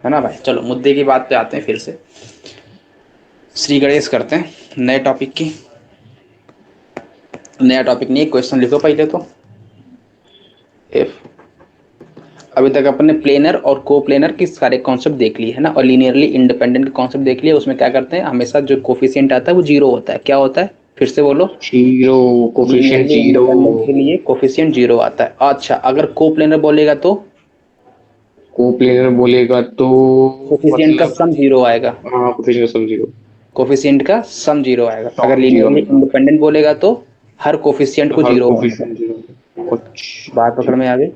है ना भाई। चलो मुद्दे की बात पे आते हैं फिर से, श्री गणेश करते हैं नए टॉपिक की। नया टॉपिक नहीं, क्वेश्चन लिखो पहले तो। इफ अभी तक अपन ने प्लेनर और को प्लेनर की सारे कॉन्सेप्ट देख लिए है ना, और लीनियरली इंडिपेंडेंट कॉन्सेप्ट देख लिया। उसमें क्या करते हैं, हमेशा जो कोफिशिएंट आता है वो जीरो होता है। क्या होता है, फिर से बोलो। Zero, coefficient linearly zero. Independent के लिए कोफिशिएंट जीरो आता है। अच्छा, अगर को प्लेनर बोलेगा तो कोप्लेनर बोलेगा तो कोफिशिएंट का मतलब, सम जीरो आएगा। हाँ कोफिशिएंट सब जीरो। कोफिशिएंट का सम जीरो आएगा। अगर टॉप जीरो लीनियरली आएगा। इंडिपेंडेंट बोलेगा तो हर कोफिशिएंट को हर जीरो आएगा। Coefficient zero. अच्छा बात पकड़ ठीक में आ गई।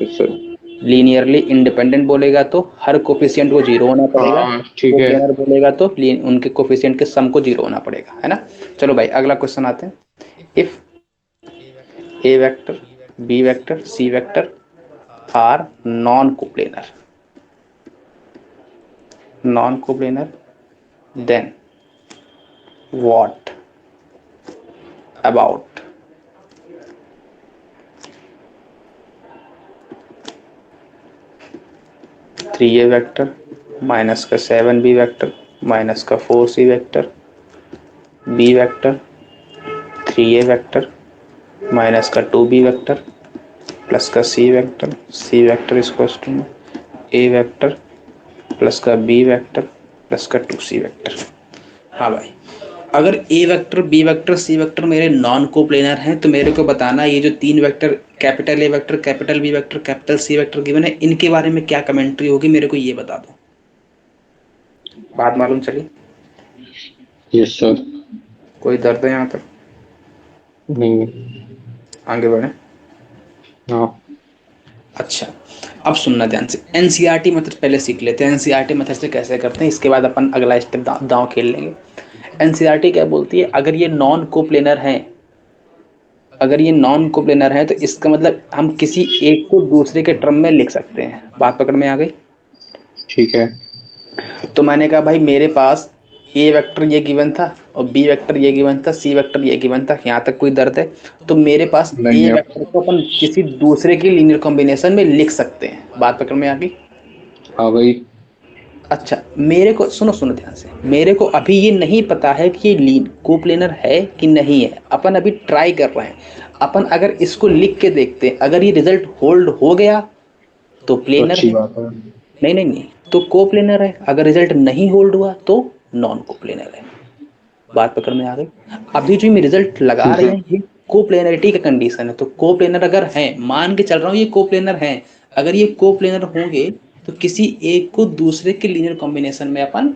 है सर। लीनियरली इंडिपेंडेंट बोलेगा तो हर कोफिशिएंट को जीरो होना पड़ेगा। हाँ ठीक है। कोप्लेनर बोलेगा तो उनके कोफिशिएंट के सम को जीरो होना पड़ेगा, है ना। चलो भाई अगला क्वेश्चन आते हैं। If a vector, b vector, c vector are non coplanar, non coplanar, then what about three a vector minus का सेवन बी वेक्टर माइनस का four c vector, b vector three a vector minus का two b vector plus का सी vector equal to a vector plus का b vector plus का two c vector. हाँ भाई, अगर a vector b vector c vector मेरे non coplanar हैं तो मेरे को बताना ये जो तीन vector capital A vector capital B vector capital C vector given है, इनके बारे में क्या कमेंट्री होगी, मेरे को ये बता दो। बात मालूम चली। Yes sir. कोई दर्द है यहाँ तक, नहीं। आगे बढ़े। हाँ अच्छा, अब सुनना ध्यान से। एनसीईआरटी मेथड पहले सीख लेते हैं। एनसीईआरटी मेथड से कैसे करते हैं, इसके बाद अपन अगला स्टेप दांव खेल लेंगे। एनसीईआरटी क्या बोलती है, अगर ये नॉन कोप्लेनर हैं, अगर ये नॉन कोप्लेनर है तो इसका मतलब हम किसी एक को दूसरे के टर्म में लिख सकते हैं। बात पकड़ में आ गई। ठीक है। तो मैंने कहा भाई मेरे पास ए वेक्टर ये गिवन था और बी वेक्टर ये गिवन था, सी वेक्टर ये गिवन था, यहाँ तक कोई दर्द है। तो मेरे पास नहीं ए है। वेक्टर को अपन किसी दूसरे की लीनियर कॉम्बिनेशन में लिख सकते हैं। बात पकड़ में आ गई। हाँ भाई। अच्छा, मेरे को सुनो सुनो ध्यान से। मेरे को अभी ये नहीं पता है कि ये लीन कोप्लेनर है कि नहीं है, अपन अभी ट्राई कर रहे हैं। अपन अगर इसको लिख के देखते हैं, अगर ये रिजल्ट होल्ड हो गया तो तो प्लेनर अच्छी है। बात है। नहीं नहीं नहीं, तो कोप्लेनर है। अगर रिजल्ट नहीं होल्ड हुआ तो नॉन कोप्लेनर है। बात पकड़ में आ गई। अभी जो मैं रिजल्ट लगा ठीक रहे है। हैं ये कोप्लेनरिटी का कंडीशन है। तो कोप्लेनर अगर है, मान के चल रहा हूँ ये कोप्लेनर है, अगर ये कोप्लेनर होंगे तो किसी एक को दूसरे के लीनियर कॉम्बिनेशन में अपन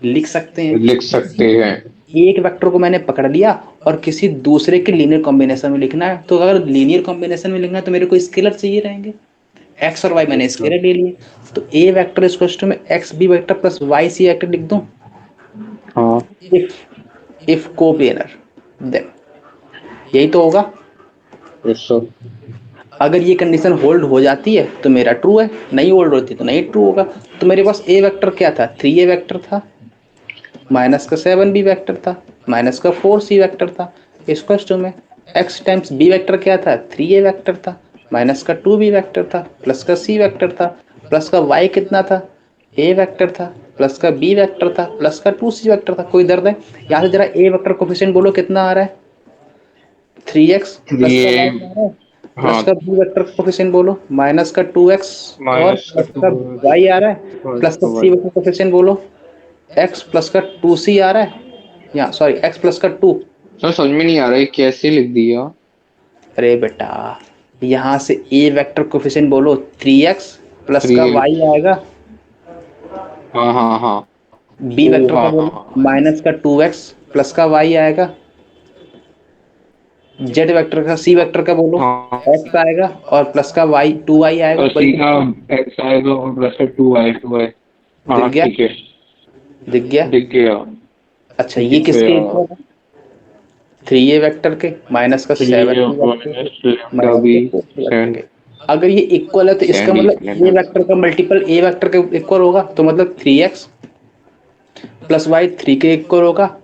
लिख सकते हैं। लिख सकते हैं। एक वेक्टर को मैंने पकड़ लिया और किसी दूसरे के लीनियर कॉम्बिनेशन में लिखना है, तो अगर लीनियर कॉम्बिनेशन में लिखना है तो मेरे को स्केलर चाहिए रहेंगे। एक्स और वाई मैंने यस सर। स्केलर ले लिए। तो ए वेक्टर इक्वल टू में x B vector plus y C vector लिख दूं। हाँ। इफ कोप्लेनर, देन यही तो होगा। Yes sir. अगर ये कंडीशन होल्ड हो जाती है तो मेरा ट्रू है, नहीं होल्ड होती तो नहीं ट्रू होगा। तो मेरे पास ए वेक्टर क्या था, थ्री ए वेक्टर था माइनस का सेवन बी वेक्टर था माइनस का फोर सी वेक्टर था। इसको टू में एक्स टाइम्स बी वेक्टर क्या था, थ्री ए वेक्टर था माइनस का टू बी वेक्टर था प्लस का सी वेक्टर था प्लस का वाई कितना था, ए वेक्टर था प्लस का बी वेक्टर था प्लस का टू सी वेक्टर था। कोई दर्द है। यहाँ से जरा ए वेक्टर कोफिशिएंट बोलो कितना आ रहा है, थ्री एक्स प्लस का वाई ये। आ रहा है प्लस हाँ। का बी वेक्टर कोफिशिएंट बोलो माइनस का टू एक्स और माइनस का प्लस टू। का वाई आ रहा है माइनस प्लस का का सी वन। वेक्टर कोफिशिएंट बोलो एक्स प्लस का टू सी आ रहा है, या सॉरी एक्स प्लस का टू। सर समझ में नहीं आ रहा है कैसे लिख दिया। अरे बेटा, यहाँ से ए वेक्टर कोफिशिएंट बोलो थ्री एक्स प्लस थ्री। का वाई आएगा, हाँ हाँ हाँ। बी ओ वेक्टर का हाँ हाँ बोलो हाँ। माइनस का टू एक्स प्लस का वाई आएगा, जेड वेक्टर का सी वेक्टर का बोलो हाँ। एक्स आएगा और प्लस का वाई टू वाई आएगा। और सी बल्कि का एक्स आएगा और प्लस का टू आई। दिख हाँ गया, ठीक है। दिख गया। दिख गया। अच्छा, ये दिख किसके गया। इक्वल है, थ्री ए वेक्टर के माइनस का थ्री सेवन बी वेक्टर के माइनस लेमडा माइनस बी के फोर सी वेक्टर सेवन। के। अगर ये इक्वल है तो इसका सेवन डी मतलब ए लेना। वेक्टर का मल्टीपल ए वेक्टर के इक्वल होगा, तो मतलब three x plus y three के इक्वल होगा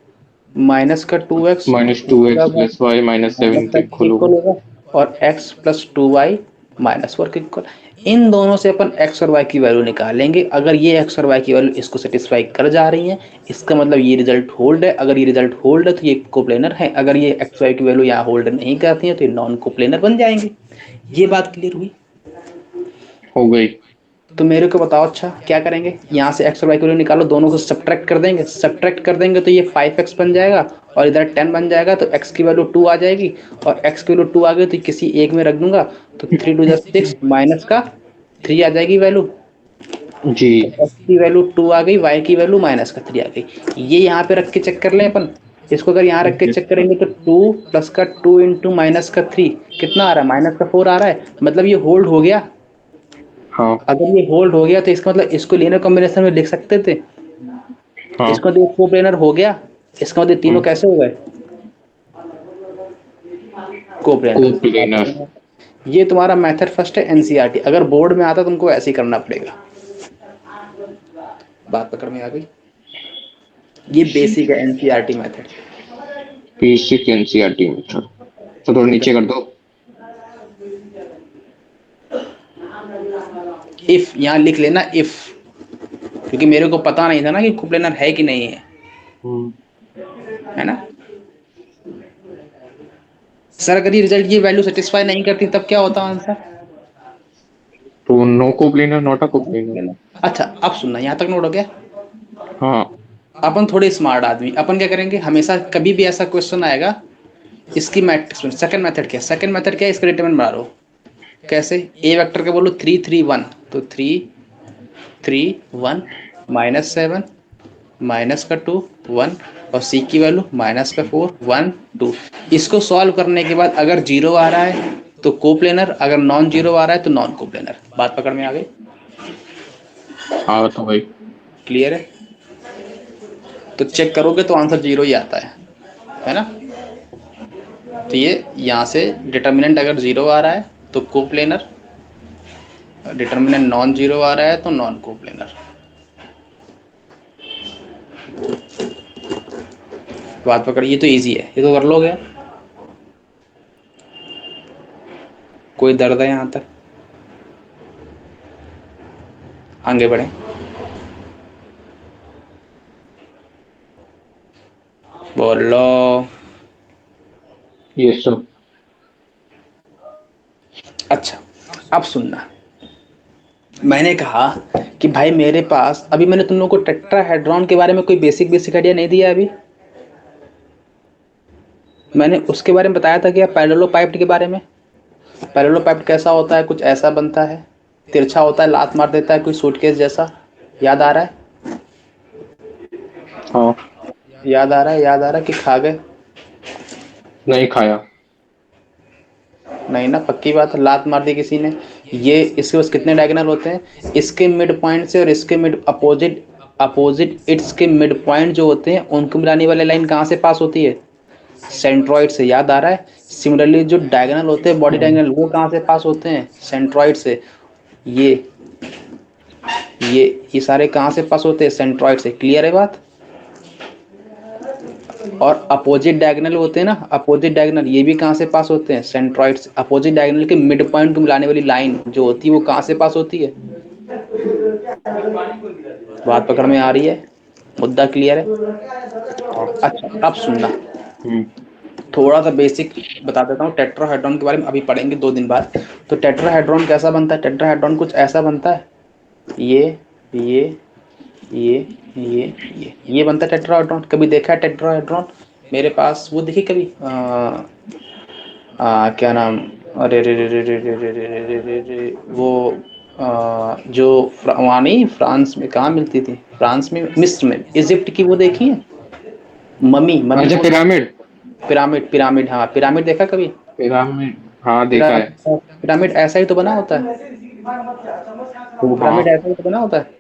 माइनस का two x minus two plus का x y plus y minus minus seven का के टू इक्वल इक्वल होगा। होगा और x plus two y minus four के इक्वल। इन दोनों से अपन एक्स और वाई की वैल्यू निकालेंगे। अगर ये एक्स और वाई की वैल्यू इसको सेटिस्फाई कर जा रही है, इसका मतलब ये रिजल्ट होल्ड है। अगर ये रिजल्ट होल्ड है तो ये कोप्लेनर है। अगर ये एक्स वाई की वैल्यू यहाँ होल्ड नहीं करती है तो ये नॉन कोप्लेनर बन जाएंगे। ये बात क्लियर हुई? हो गई। तो मेरे को बताओ, अच्छा क्या करेंगे, यहाँ से एक्स और वाई की वैल्यू निकालो, दोनों को सब्ट्रैक्ट कर देंगे। सब्ट्रैक्ट कर देंगे तो ये 5x बन जाएगा और इधर 10 बन जाएगा, तो x की वैल्यू 2 आ जाएगी। और x की वैल्यू 2 आ गई तो किसी एक में रख दूंगा, तो 3 2 6 माइनस का 3 आ जाएगी वैल्यू। जी। x की वैल्यू 2 आ गई, y की वैल्यू माइनस का 3 आ गई। ये यहाँ पे रख के चेक कर लें अपन। इसको अगर यहाँ रख के चेक करेंगे तो 2 प्लस का 2 इंटू माइनस का 3 कितना आ रहा है, माइनस का 4 आ रहा है। मतलब ये होल्ड हो गया। हाँ अगर ये होल्ड हो गया तो इसका मतलब इसको लीनियर कॉम्बिनेशन में लिख सकते थे। हाँ। इसका मतलब कोप्लेनर हो गया। इसका मतलब तीनों कैसे हो गए, कोप्लेनर। कोप्लेनर। ये तुम्हारा मेथड फर्स्ट है एनसीईआरटी। अगर बोर्ड में आता तुमको ऐसे ही करना पड़ेगा। बात पकड़ में आ गई? ये बेसिक है NCERT method. Basic NCERT method. तो थोड़ा नीचे कर दो। इफ यहाँ लिख लेना इफ, क्योंकि मेरे को पता नहीं था ना कि कोप्लेनर है कि नहीं है, है ना। सर अगर ये रिजल्ट ये वैल्यू सेटिस्फाई नहीं करती तब क्या होता आंसर? तो no coplanar, not a coplanar. अच्छा अब सुनना, यहाँ तक नोट हो गया। हाँ। अपन थोड़े स्मार्ट आदमी, अपन क्या करेंगे, हमेशा कभी भी ऐसा क्वेश्चन आएगा, इसकी मैट्रिक्स सेकंड मेथड क्या है, सेकंड मेथड क्या है, इसका डिटरमिनेंट बना लो। कैसे, ए वेक्टर का बोलो 3 3 1, तो 3 3 1 माइनस 7 माइनस का 2 1, और सी की वैल्यू माइनस का 4 1 2। इसको सॉल्व करने के बाद अगर जीरो आ रहा है तो कोप्लेनर, अगर नॉन जीरो आ रहा है तो नॉन कोप्लेनर। बात पकड़ में आ गई? हाँ तो भाई। क्लियर है? तो चेक करोगे तो आंसर जीरो ही आता है ना। तो ये यहाँ से डिटर्मिनेंट अगर जीरो आ रहा है तो कोप्लेनर, डिटर्मिनेंट नॉन जीरो आ रहा है तो नॉन कोप्लेनर। बात पकड़, ये तो इजी है, ये तो कर लोगे। कोई दर्द है यहाँ तक? आगे बढ़े। बोलो। ये सब। अच्छा अब सुनना, मैंने कहा कि भाई मेरे पास, अभी मैंने तुम लोगों को टेट्राहेड्रॉन के बारे में कोई बेसिक बेसिक आइडिया नहीं दिया अभी। मैंने उसके बारे में बताया था क्या, पैरेललोपाइप्ड के बारे में। पैरेललोपाइप्ड कैसा होता है, कुछ ऐसा बनता है, तिरछा होता है, लात मार देता है कोई सूटकेस जैसा। याद आ रहा है? हाँ। याद आ रहा है, याद आ रहा है कि खा गए? नहीं खाया। नहीं ना, पक्की बात है, लात मार दी किसी ने। ये इसके पास कितने डायगोनल होते हैं, इसके मिड पॉइंट से और इसके मिड अपोजिट, अपोजिट इट्स के मिड पॉइंट जो होते हैं उनको मिलाने वाली लाइन कहाँ से पास होती है, सेंट्रॉइड से। याद आ रहा है? सिमिलरली जो डायगोनल होते हैं, बॉडी डायगोनल, वो कहाँ से पास होते हैं, सेंट्रॉइड से। ये ये ये सारे कहाँ से पास होते हैं, सेंट्रॉइड से। क्लियर है बात? और अपोजिट डायगोनल होते हैं ना, अपोजिट डायगोनल, ये भी कहाँ से पास होते हैं, सेंट्रॉइड से। अपोजिट डायगोनल के मिड पॉइंट को मिलाने वाली लाइन जो होती है वो कहाँ से पास होती है। बात पकड़ में आ रही है, मुद्दा क्लियर है? हाँ। अच्छा अब सुनना, हम्म। थोड़ा सा बेसिक बता देता हूँ टेट्राहेड्रॉन के बारे में, अभी पढ़ेंगे 2 दिन बाद। तो टेट्राहेड्रॉन कैसा बनता है, टेट्राहेड्रॉन कुछ ऐसा बनता है, ये ये ये ये बनता है टेट्राहेड्रॉन। कभी देखा है टेट्राहेड्रॉन मेरे पास, वो देखी कभी क्या नाम, अरे रे रे रे रे रे रे रे रे रे रे रे, वो जो वहाँ नहीं, फ्रांस में कहाँ मिलती थी, फ्रांस में, मिस्र में, इजिप्ट की, वो देखी है, मम्मी, मम्मी अच्छा, बोल, पिरामिड। पिरामिड, पिरामिड, हाँ पिरामिड देखा कभी? पिरामिड, हाँ देखा है। पिरामिड ऐसा ही तो बना होता है, ओ हाँ। पिरामिड ऐसा ही तो बना होता है।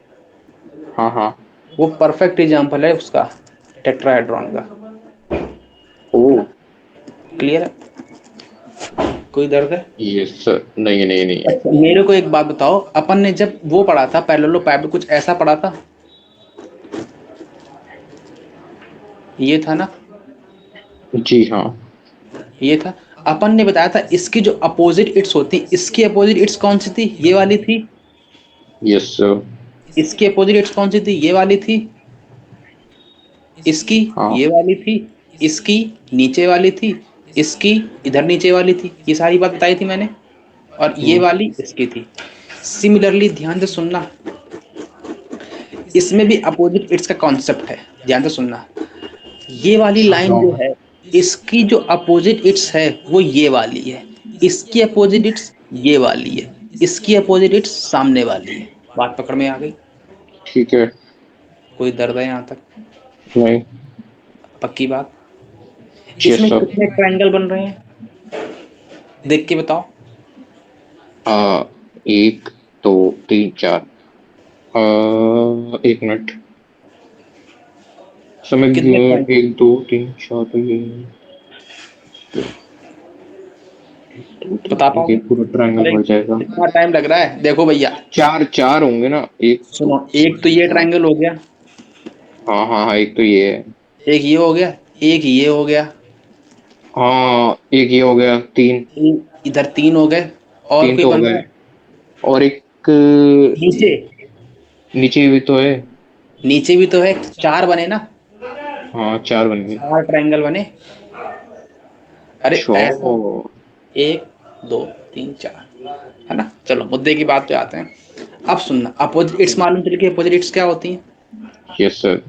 हाँ हाँ। वो परफेक्ट एग्जाम्पल है उसका, टेट्राहेड्रॉन का। ओ। है ना? क्लियर है? कोई दर्द है? यस सर, नहीं नहीं नहीं। अच्छा मेरे को एक बात बताओ, अपन ने जब वो पढ़ा था पैरेललोपाइप्ड, कुछ ऐसा पढ़ा था, ये था ना, जी हाँ। ये था। अपन ने बताया था इसकी जो अपोजिट इट्स होती, इसकी अपोजिट इट्स कौन सी थी? ये वाली थी। Yes sir. इसकी अपोजिट इट्स कौन सी थी? ये वाली थी। इसकी हाँ। ये वाली थी। इसकी नीचे वाली थी। इसकी इधर नीचे वाली थी। ये सारी बात बताई थी मैंने। और ये वाली इसकी थी। सिमिलरली ध्यान से सुनना, इसमें भी अपोजिट इट्स का कॉन्सेप्ट है, ध्यान से सुनना। ये वाली सुन लाइन रहा जो हूँ। है, इसकी जो अपोजिट इट्स है वो ये वाली है। इसकी अपोजिट इट्स ये वाली है। इसकी अपोजिट इट्स सामने वाली है। बात पकड़ में आ गई? ठीक है। कोई दर्द है यहाँ तक? नहीं। पक्की बात? यस इसमें सर। कितने ट्रायंगल बन रहे हैं देख के बताओ। एक, दो, तीन, चार। एक मिनट। समय। कितने ट्रायंगल? एक, दो, तीन, चार, तो ये दो, तीन, बता ये पाओगे? पूरा ट्रायंगल अरे बन जाएगा। कितना टाइम लग रहा है, देखो भैया। चार चार होंगे ना? एक, दो, सुनो, एक तो तीन, ये चार। ट्रायंगल हो गया। हाँ हाँ हाँ, एक तो ये है। एक ये हो गया। एक ये हो गया। हाँ, एक ये हो गया, तीन। इधर तीन हो गए। और तीन कोई तो हो बन रहा गए। है? और एक नीचे। नीचे भी तो है। नीचे भी तो है, चार बने ना। हाँ, चार बन गए। चार ट्रायंगल बने। अरे छो। ऐसा, एक, दो, तीन, चार, है ना। चलो मुद्दे की बात पे आते हैं। अब सुनना, अपोजिट इट्स मालूम चल गई, अपोजिट इट्स क्या होती हैं। Yes sir.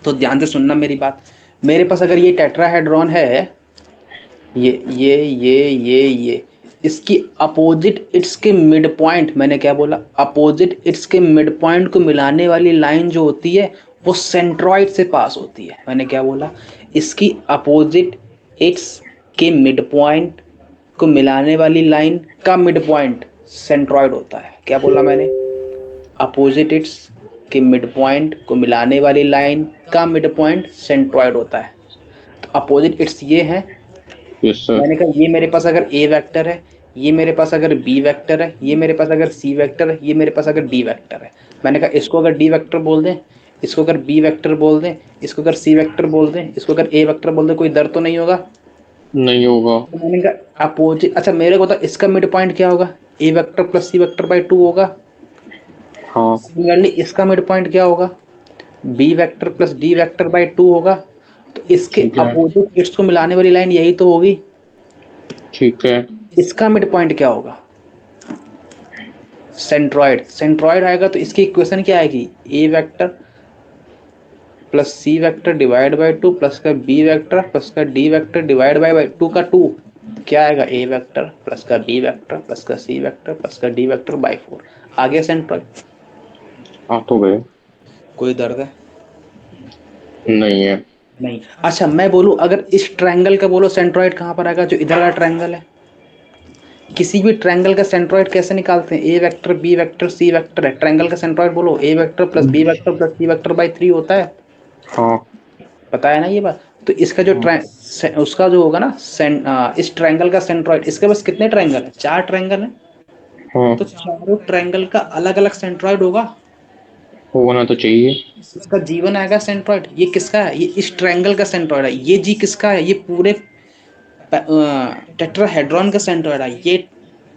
तो ध्यान से सुनना मेरी बात। मेरे पास अगर ये टेट्राहेड्रॉन है, ये इसकी अपोजिट इट्स के मिड पॉइंट, मैंने क्या बोला? अपोजिट इट्स के मिड पॉइंट को मिलाने वाली लाइन जो होती है वो सेंट्रॉइड से पास होती है। मैंने क्या बोला? इसकी अपोजिट इट्स के मिड पॉइंट को मिलाने वाली लाइन का मिड पॉइंट सेंट्रॉइड होता है। क्या बोला मैंने? अपोजिट इट्स के मिड पॉइंट को मिलाने वाली लाइन का मिड पॉइंट सेंट्रॉइड होता है। तो अपोजिट इट्स ये है। Yes sir. मैंने कहा ये मेरे पास अगर ए वेक्टर है, ये मेरे पास अगर बी वेक्टर है, ये मेरे पास अगर सी वेक्टर है, ये मेरे पास अगर डी वेक्टर है। मैंने कहा इसको अगर डी वेक्टर बोल दें, इसको अगर बी वेक्टर बोल दें, इसको अगर सी वेक्टर बोल दें, इसको अगर ए वेक्टर बोल दें, कोई दर्द तो नहीं होगा? नहीं होगा। तो मैंने कहा अपोजिट, अच्छा मेरे को तो इसका मिड पॉइंट क्या होगा? A vector plus C vector by two होगा। हाँ। सिमिलरली इसका मिड पॉइंट क्या होगा? B vector plus D vector by two होगा। तो इसके ठीक है। अपोजिट इट्स को मिलाने वाली लाइन यही तो होगी। ठीक है। इसका मिड पॉइंट क्या होगा? सेंट्रॉइड। सेंट्रॉइड आएगा तो इसकी इक्वेशन क्या आएगी? A vector plus C vector divide by two plus का बी वेक्टर प्लस का D vector divide by two का टू। क्या आएगा? ए वेक्टर प्लस का बी वेक्टर प्लस का सी वेक्टर प्लस का डी वेक्टर बाई फोर। आ गया सेंट्रॉइड। आ तो गए। कोई दर्द है? नहीं है। नहीं। अच्छा मैं बोलूं, अगर इस ट्रायंगल का बोलो सेंट्रॉइड कहां पर आएगा? जो इधर का ट्रायंगल है। किसी भी ट्रायंगल का सेंट्रॉइड कैसे निकालते हैं? A vector b vector c vector है, ट्रायंगल का सेंट्रॉइड बोलो a vector plus B vector plus C vector by three होता है। हाँ। पता है ना ये बात? तो इसका जो हाँ। उसका जो होगा ना इस ट्रायंगल का सेंट्रॉइड, इसके पास कितने ट्रायंगल है? चार ट्रायंगल है। हाँ। तो चारों ट्रायंगल का अलग अलग सेंट्रॉइड होगा। होना तो चाहिए। इसका जीवन आएगा सेंट्रॉइड। ये किसका है? ये इस ट्रायंगल का सेंट्रॉइड है। ये जी किसका है? ये पूरे टेट्राहेड्रॉन का सेंट्रॉइड है। ये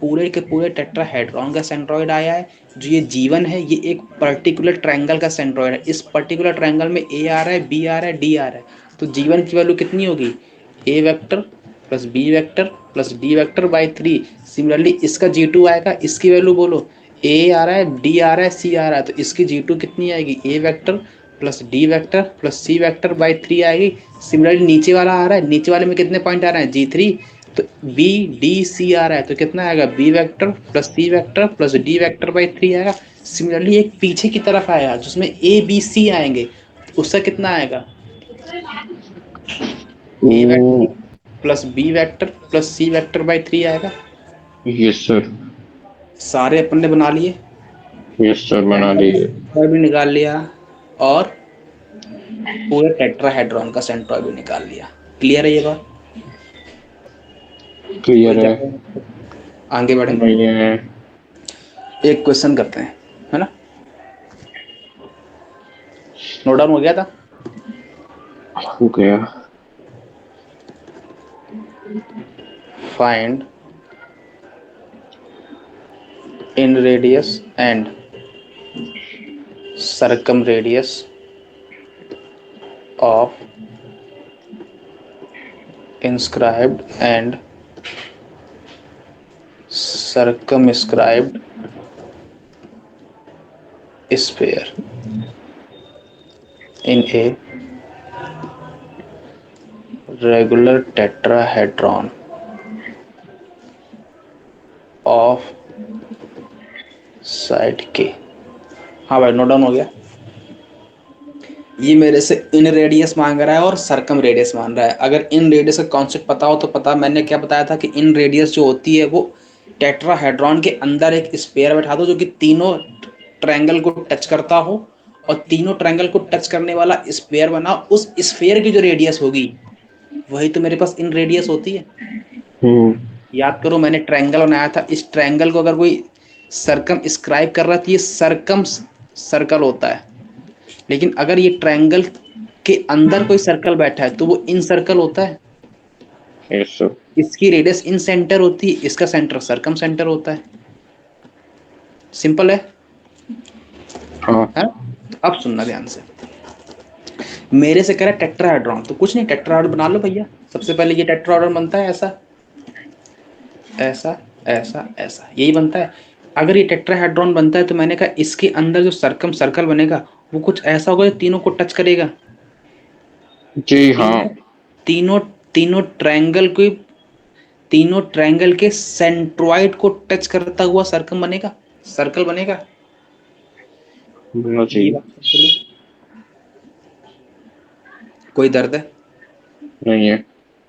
पूरे के पूरे टेट्राहेड्रॉन का सेंट्रॉइड आया है। जो ये जीवन है ये एक पर्टिकुलर ट्रायंगल का सेंट्रॉइड है। इस पर्टिकुलर ट्रायंगल में ए आ रहा है, बी आ रहा है, डी आ रहा है। तो जीवन की वैल्यू कितनी होगी? A vector plus B vector plus D vector by three. Similarly इसका जी टू आएगा, इसकी वैल्यू बोलो। ए आ रहा है, डी आ रहा है, सी आ रहा है, तो इसकी जी टू कितनी आएगी? A vector plus D vector plus C vector by three आएगी। सिमिलरली नीचे वाला आ रहा है, नीचे वाले में कितने पॉइंट आ रहे हैं? G three. तो बी डी सी आ रहा है, तो कितना आएगा? B vector plus C vector plus D vector by three आएगा। सिमिलरली एक पीछे की तरफ आएगा जिसमें ए बी सी आएंगे, उससे कितना आएगा? A vector plus B vector plus C vector by three आएगा। Yes sir. सारे अपन ने बना लिए। यस सर, बना लिए। सेंट्रॉइड भी निकाल लिया और पूरे टेट्राहेड्रॉन का सेंट्रॉइड भी निकाल लिया। क्लियर है ये बात? कोई क्लियर है। ज्यादा आगे बढ़े? नहीं है। एक क्वेश्चन करते हैं, है ना। नोट डाउन हो गया था? हो गया। find in radius and circumradius of inscribed and circumscribed sphere in a regular tetrahedron of side के। हाँ भाई, नोट डाउन हो गया। ये मेरे से इन रेडियस मांग रहा है और सरकम रेडियस मांग रहा है। अगर इन रेडियस का कॉन्सेप्ट पता हो तो पता, मैंने क्या बताया था कि इन रेडियस जो होती है वो टेट्राहेड्रॉन के अंदर एक स्फीयर बैठा दो जो कि तीनों ट्रायंगल को टच करता हो, और तीनों ट्रायंगल को टच करने वाला स्फीयर बना, उस स्फीयर की जो रेडियस होगी वही तो मेरे पास इन रेडियस होती है। याद करो, मैंने ट्रायंगल बनाया था, इस ट्रायंगल को अगर कोई सरकम स्क्राइब कर रहा है तो ये सरकम सर्कल होता है, लेकिन अगर ये ट्रायंगल के अंदर कोई सर्कल बैठा है तो वो इन सर्कल होता है। Yes sir. इसकी रेडियस इन सेंटर होती है, इसका सेंटर सरकम सेंटर होता है। सिंपल है। हाँ। है? तो अब सुनना ध्यान से, मेरे से कह रहा है टेट्राहेड्रॉन, तो कुछ नहीं, टेट्राहेड्रॉन बना लो भैया। सबसे पहले ये टेट्राहेड्रॉन बनता है ऐसा ऐसा ऐसा ऐसा, यही बनता है। अगर ये टेट्राहेड्रॉन बनता है तो मैंने कहा इसके अंदर जो सरकम सर्कल बनेगा वो कुछ ऐसा होगा जो तीनों को टच करेगा। जी हाँ। तीनों तीनों ट्रायंगल को, तीनों ट्रायंगल के सेंट्रॉइड को टच करता हुआ सर्कल बनेगा, सर्कल बनेगा। बनना ये चाहिए। बात समझ ली? कोई दर्द है? नहीं है।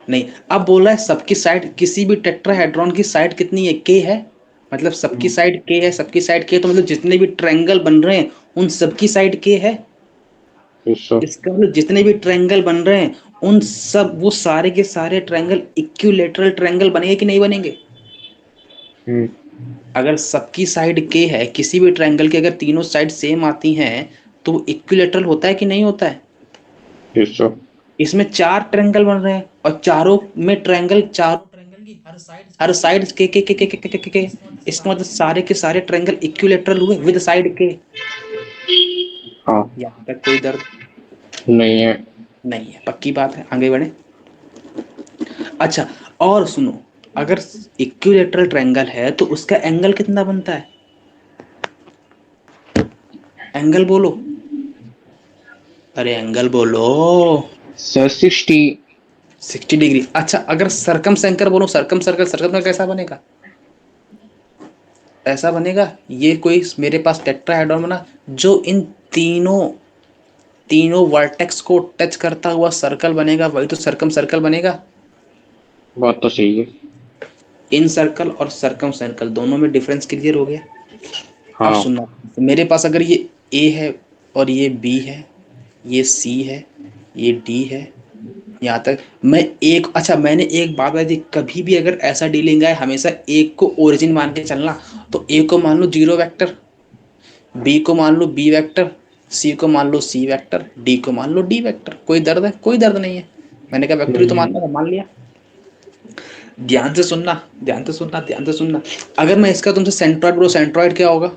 नहीं। अब बोला है सबकी साइड, किसी भी टेट्राहेड्रॉन की साइड कितनी है? के है। मतलब सबकी साइड के है, सबकी साइड के, तो मतलब जितने भी ट्रायंगल बन रहे हैं उन सबकी साइड के है। Yes sir. इसका मतलब जितने भी ट्रायंगल बन रहे हैं उन सब, वो सारे के सारे ट्रायंगल इक्विलैटरल ट्रायंगल बनेंगे कि नहीं बनेंगे? अगर सबकी साइड के है, किसी भी ट्रायंगल की अगर तीनों साइड सेम आती हैं तो वो इक्विलैटरल होता है कि नहीं होता है? Yes sir. इसमें 4 ट्रायंगल बन रहे हैं और चारों में ट्रायंगल, चारों ट्रायंगल की हर साइड के इसका मतलब सारे के सारे ट्रायंगल इक्विलैटरल हुए विद साइड के। हाँ। यहाँ तक कोई दर्द नहीं है। नहीं है? पक्की बात है, आगे बढ़े। अच्छा, और सुनो, अगर इक्विलैटरल ट्रायंगल है तो उसका एंगल कितना बनता है? एंगल बोलो, अरे एंगल बोलो। Sir 60 degree. अच्छा, अगर सरकम सेंकर बोलो, सरकम सर्कल, सरकम सर्कल कैसा बनेगा? ऐसा बनेगा। ये कोई मेरे पास टेट्राहेड्रॉन बना जो इन तीनों तीनों वर्टेक्स को टच करता हुआ सर्कल बनेगा, वही तो सरकम सर्कल बनेगा। बात तो सही है। इन सर्कल और सरकम सर्कल दोनों में डिफरेंस क्लियर हो गया। अब हाँ। सुनना, मेरे पास अगर ये ए है और ये बी है, ये सी है, ये डी है, यहाँ तक मैं एक, अच्छा मैंने एक बात बताई थी, कभी भी अगर ऐसा डीलिंग आए हमेशा एक को ओरिजिन मान के चलना। तो ए को मान लो 0 वेक्टर, बी को मान लो बी वेक्टर, सी को मान लो सी वेक्टर, डी को मान लो डी वेक्टर। कोई दर्द है? कोई दर्द नहीं है। मैंने कहा वेक्टर ही तो नहीं है। मानना था, मान लिया। ध्यान से सुनना, ध्यान से सुनना, ध्यान से सुनना। अगर मैं इसका तुमसे सेंट्रॉइड बोलो, सेंट्रॉइड क्या होगा?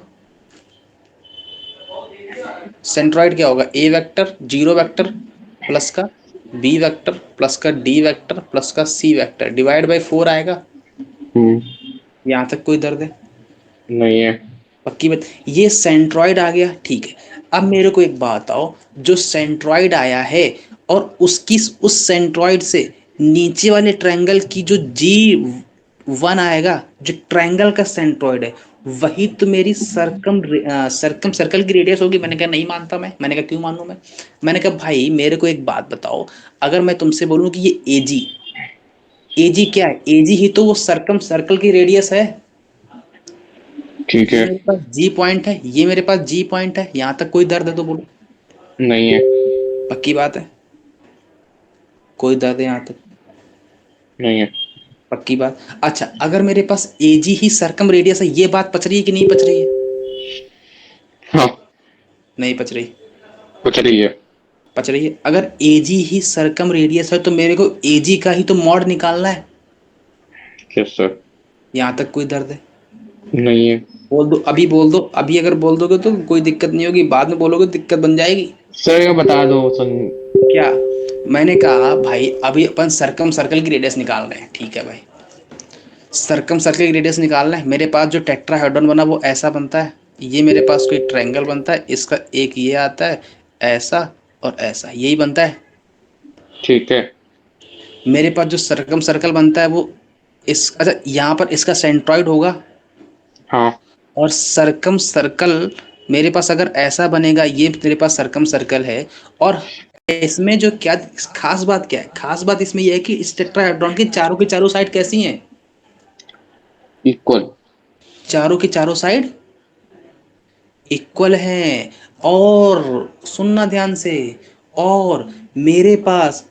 सेंट्रॉइड क्या होगा? ए वेक्टर 0 वेक्टर प्लस का बी वेक्टर प्लस का डी वेक्टर प्लस का सी वेक्टर डिवाइड बाय 4 आएगा। यहाँ तक कोई दर्द है? नहीं है। पक्की बात। ये सेंट्रॉइड आ गया, ठीक है। अब मेरे को एक बात बताओ, जो सेंट्रॉइड आया है और उसकी उस सेंट्रॉइड से नीचे वाले ट्रायंगल की जो G1 आएगा, जो ट्रायंगल का सेंट्रॉइड है, वही तो मेरी सरकम सर्कल की रेडियस होगी। मैंने कहा नहीं मानता मैं। मैंने कहा क्यों मानूं मैं? मैंने कहा भाई मेरे को एक बात बताओ, अगर मैं तुमसे बोलूं कि ये एजी, एजी क्या है? एजी ही तो वो सरकम सर्कल की रेडियस है। ठीक ये है। मेरे पास जी पॉइंट है, ये मेरे पास जी पॉइंट है। यहाँ तक कोई दर्द है तो बोलो। नहीं है। पक्की बात है? कोई दर्द है यहाँ तक? नहीं है। पक्की बात। अच्छा, अगर मेरे पास एजी ही सरकम रेडियस है, ये बात पच रही है कि नहीं पच रही है? हाँ। नहीं पच रही? कुछ रही है। पच रही है। अगर एजी ही सरकम रेडियस है तो मेरे को एजी का ही तो मॉड निकालना है। Yes sir. यहाँ तक कोई दर्द है? नहीं है बोल दो, अभी बोल दो, अभी अगर बोल दोगे तो कोई दिक्कत नहीं होगी, बाद में बोलोगे तो दिक्कत बन जाएगी। सर, ये बता दो सुन। क्या? मैंने कहा भाई अभी अपन सर्कम सर्कल की रेडियस निकाल रहे हैं, ठीक है भाई। सर्कम सर्कल की रेडियस निकालना है, मेरे पास जो टेट्राहेड्रॉन बना वो ऐसा बनता है, ये मेरे पास कोई ट्रायंगल बनता है, इसका एक ये आता है ऐसा और ऐसा, यही बनता है। ठीक है। मेरे पास जो सर्कम सर्कल बनता है वो इस, अच्छा यहाँ पर इसका सेंट्रॉइड होगा, हाँ। और सर्कम सर्कल मेरे पास अगर ऐसा बनेगा, ये मेरे पास सर्कम सर्कल है, और इसमें जो क्या खास बात क्या है, खास बात इसमें यह है कि इस टेट्राहेड्रॉन की चारों साइड कैसी हैं? इक्वल। चारों की चारों साइड इक्वल है। और सुनना ध्यान से, और मेरे पास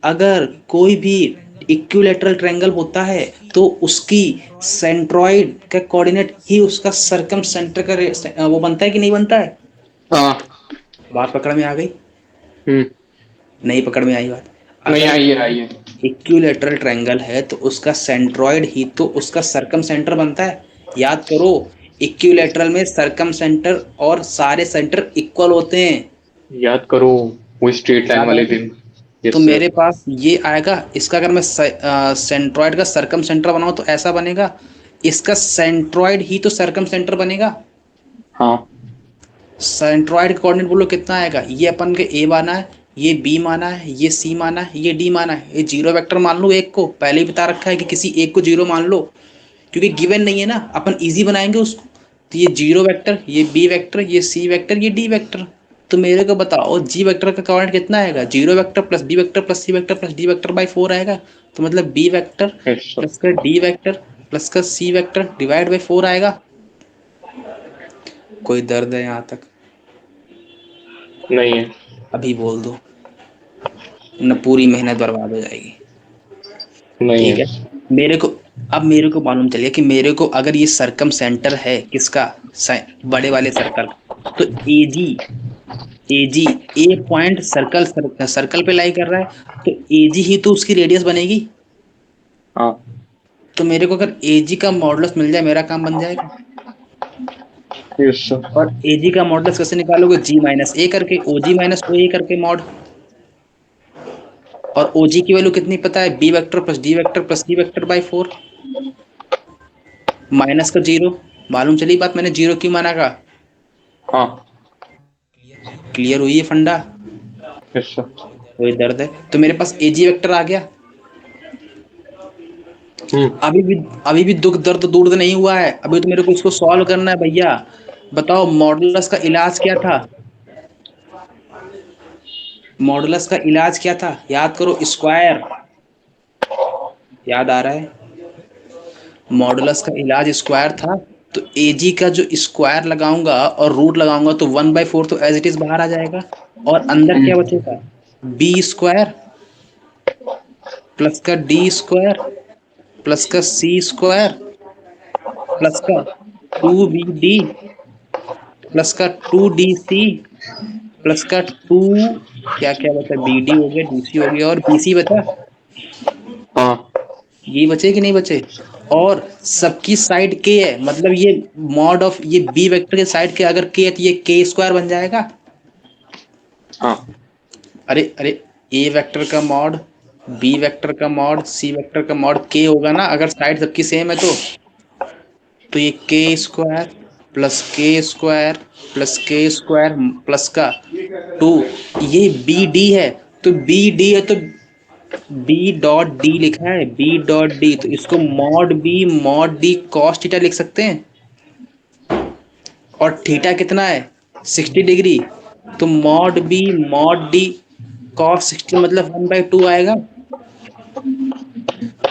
अगर कोई भी इक्विलैटरल ट्रायंगल होता है तो उसकी सेंट्रॉइड का कोऑर्डिनेट ही उसका सर्कम सेंटर का वो बनता है कि नहीं बनता है? हाँ। बात पकड़ में आ गई? हम्म। नहीं पकड़ में आई बात? नहीं, अगर आइए आइए। इक्विलैटरल ट्रायंगल है तो उसका सेंट्रॉइड ही तो उसका सर्कम सेंटर बनता है। याद करो, इक्विलैटरल में सर्कम सेंटर और सारे सेंटर इक्वल होते हैं। याद करो, वो स्ट्रेट लाइन याद वाले है? दिन। तो यस सर। मेरे पास ये आएगा, इसका अगर मैं सेंट्रॉइड का सर्कम सेंटर बनाऊं तो ऐसा बनेगा, इसका सेंट्रॉइड ही तो सर्कम सेंटर बनेगा। हाँ। सेंट्रॉइड का कोऑर्डिनेट बोलो कितना आएगा, ये अपन के ए माना है, ये बी माना है, ये सी माना है, ये डी माना है, ये जीरो वेक्टर मान लो, एक को पहले ही बता रखा है कि किसी एक को जीरो मान लो, क्योंकि गिवन नहीं है ना, अपन इजी बनाएंगे उसको। तो ये जीरो वेक्टर, ये बी वेक्टर, ये सी वेक्टर, ये डी वेक्टर। तो मेरे को बताओ जी वेक्टर का कोऑर्डिनेट कितना आएगा? Zero vector plus B vector plus C vector plus D vector by 4 आएगा। तो मतलब B vector yes sir. Plus का डी वेक्टर प्लस का सी वेक्टर डिवाइड बाई 4 आएगा। कोई दर्द है यहाँ तक? नहीं है। अभी बोल दो, न पूरी मेहनत बर्बाद हो जाएगी। नहीं ठीक है। है, मेरे को अब मेरे को मालूम चलिए कि मेरे को अगर ये सर्कम सेंटर है किसका, बड़े वाले सर्कल, तो एजी ए पॉइंट सर्कल पे लाई कर रहा है, तो एजी ही तो उसकी रेडियस बनेगी। हाँ। तो मेरे को अगर एजी का मॉडुलस मिल जाए मेरा काम बन जाएगा। Yes sir. और एजी का मॉडुलस कैसे निकालोगे? जी माइनस ए करके, ओजी माइनस ओ ए करके मॉड। और ओजी की वैल्यू कितनी पता है? B vector plus D vector plus C vector by 4, minus का जीरो। मालूम चली बात मैंने जीरो क्यों माना का? हाँ। क्लियर हुई है फंडा? Yes sir. कोई दर्द है? तो मेरे पास एजी वेक्टर आ गया। हम्म। अभी भी दुख दर्द दूर नहीं हुआ है, अभी तो मेरे को इसको सॉल्व करना है भैया। बताओ मॉडुलस का इलाज क्या था? मॉडुलस का इलाज क्या था? याद करो, स्क्वायर। याद आ रहा है? मॉडुलस का इलाज स्क्वायर था। तो एजी का जो स्क्वायर लगाऊंगा और रूट लगाऊंगा तो 1/4 तो एज इट इज बाहर आ जाएगा, और अंदर क्या बचेगा? बी स्क्वायर प्लस का डी स्क्वायर प्लस का सी स्क्वायर प्लस का 2bd प्लस का 2dc प्लस का 2, क्या क्या बचा, बी डी हो गया, डी सी हो गया, और बी सी बचा। हाँ। ये बचे कि नहीं बचे? और सबकी साइड के है, मतलब ये मॉड ऑफ ये बी वेक्टर के साइड के अगर के है तो ये के स्क्वायर बन जाएगा। हाँ। अरे अरे, ए वेक्टर का मॉड, बी वेक्टर का मॉड, सी वेक्टर का मॉड के होगा ना, अगर साइड सबकी सेम है तो ये के square plus k square plus का 2, ये बी डी है। तो बी डी है तो बी डॉट डी लिखा है, बी डॉट डी, तो इसको मॉड डी कॉस थीटा लिख सकते हैं। और थीटा कितना है? 60 डिग्री। तो मॉड डी कॉस 60 मतलब 1/2 आएगा।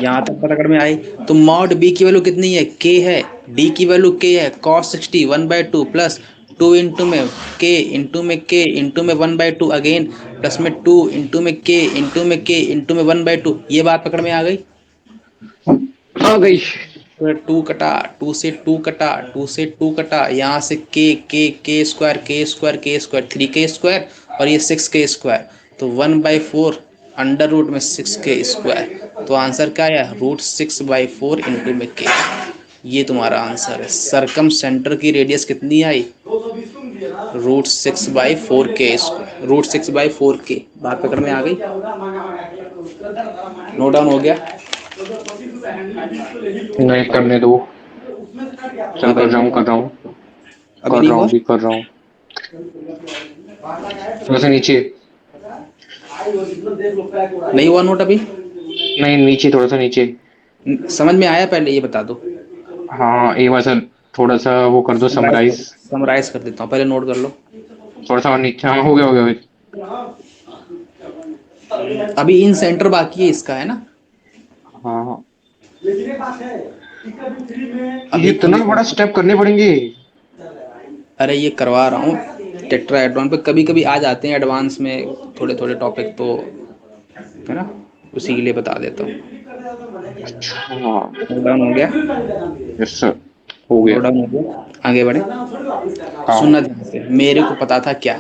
यहाँ तक पकड़ में आई? तो मॉड बी की वैल्यू कितनी है? के है, डी की वैल्यू के है, कॉस 60 1/2 प्लस 2 इंटू में के इंटू में 1/2 अगेन, प्लस में 2 इंटू में के इंटू में 1/2। ये बात पकड़ में आ गई? आ गई। तो 2 कटा, 2 कटा, यहाँ से के स्क्वायर 3 के स्क्वायर और ये 6 के स्क्वायर, तो 1/4 अंडर रूट में 6k², तो आंसर क्या आया, √6/4 इंटू में k। ये तुम्हारा आंसर है। सरकम सेंटर की रेडियस कितनी आई, √6/4k², √6/4k। बात पकड़ में आ गई, नोट डाउन हो गया। नहीं करने दो। चल हाँ भाई, कर रहा हूँ कर रहा हूँ अभी कर नहीं रहा हुआ। हूँ भी कर रहा हूँ। थोड़ा सा नीचे। नहीं हुआ नोट अभी। नहीं नीचे, थोड़ा सा नीचे। समझ में आया, पहले ये बता दो। हाँ एक बार सर, थोड़ा सा वो कर दो समराइज कर, समराइज। समराइज कर देता हूँ, पहले नोट कर लो। थोड़ा सा और नीचे, हाँ हो गया हो गया। अभी इन सेंटर बाकी है इसका, है ना। हाँ हाँ, ये अभी इतना बड़ा स्टेप करने पड़ेंगे। अरे ये करवा रहा हूँ टेट्राहेड्रॉन पे, कभी कभी आ जाते हैं एडवांस में थोड़े थोड़े टॉपिक, तो है ना, उसी के लिए बता देता हूँ। हाँ। नोट डाउन हो गया, यस सर, हो नोट गया। डाउन हो गया। आगे बढ़े, हाँ। सुनना ध्यान से। मेरे को पता था क्या,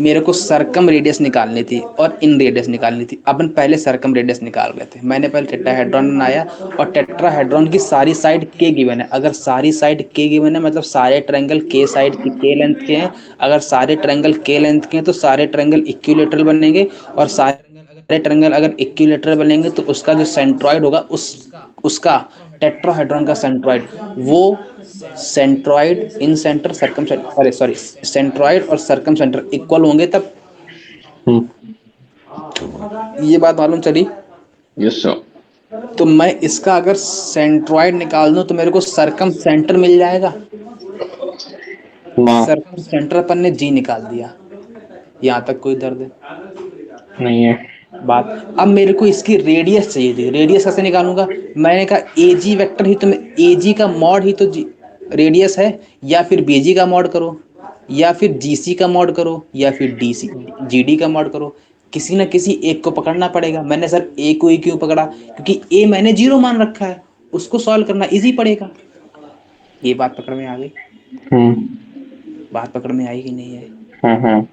मेरे को सरकम रेडियस निकालनी थी और इन रेडियस निकालनी थी। अपन पहले सरकम रेडियस निकाल रहे थे। मैंने पहले टेट्राहेड्रॉन बनाया, और टेट्राहेड्रॉन की सारी साइड के गिवन है। अगर सारी साइड के गिवन है मतलब सारे ट्रायंगल के साइड की के लेंथ के हैं। अगर सारे ट्रायंगल के लेंथ के हैं तो सारे ट्रायंगल इक्विलेटरल बनेंगे, और सारे ट्रायंगल अगर इक्विलेटरल बनेंगे तो उसका जो सेंट्रॉइड होगा, उसका टेट्राहेड्रॉन का सेंट्रॉइड, वो सेंट्रॉइड इन सेंटर सर्कम, अरे सॉरी, सेंट्रॉइड और सर्कम सेंटर इक्वल होंगे तब। ये बात मालूम चली। Yes sir. तो मैं इसका अगर सेंट्रॉइड निकाल दूं तो मेरे को सरकम सेंटर मिल जाएगा। ना, सरकम सेंटर अपन ने जी निकाल दिया। यहाँ तक कोई दर्द है नहीं है। बात। अब मेरे को इसकी रेडियस चाहिए थी। रेडियस कैसे निकालूंगा, मैंने कहा ए जी वैक्टर ही तो, ए जी का मॉड ही तो रेडियस है, या फिर बी जी का मॉड करो, या फिर जी सी का मॉड करो, या फिर डी सी जी डी का मॉड करो। किसी ना किसी एक को पकड़ना पड़ेगा। मैंने सर ए को ही क्यों पकड़ा, क्योंकि ए मैंने जीरो मान रखा है, उसको सॉल्व करना इजी पड़ेगा। ये बात पकड़ में आ गई, हम्म। बात पकड़ में आई कि नहीं है। हाँ।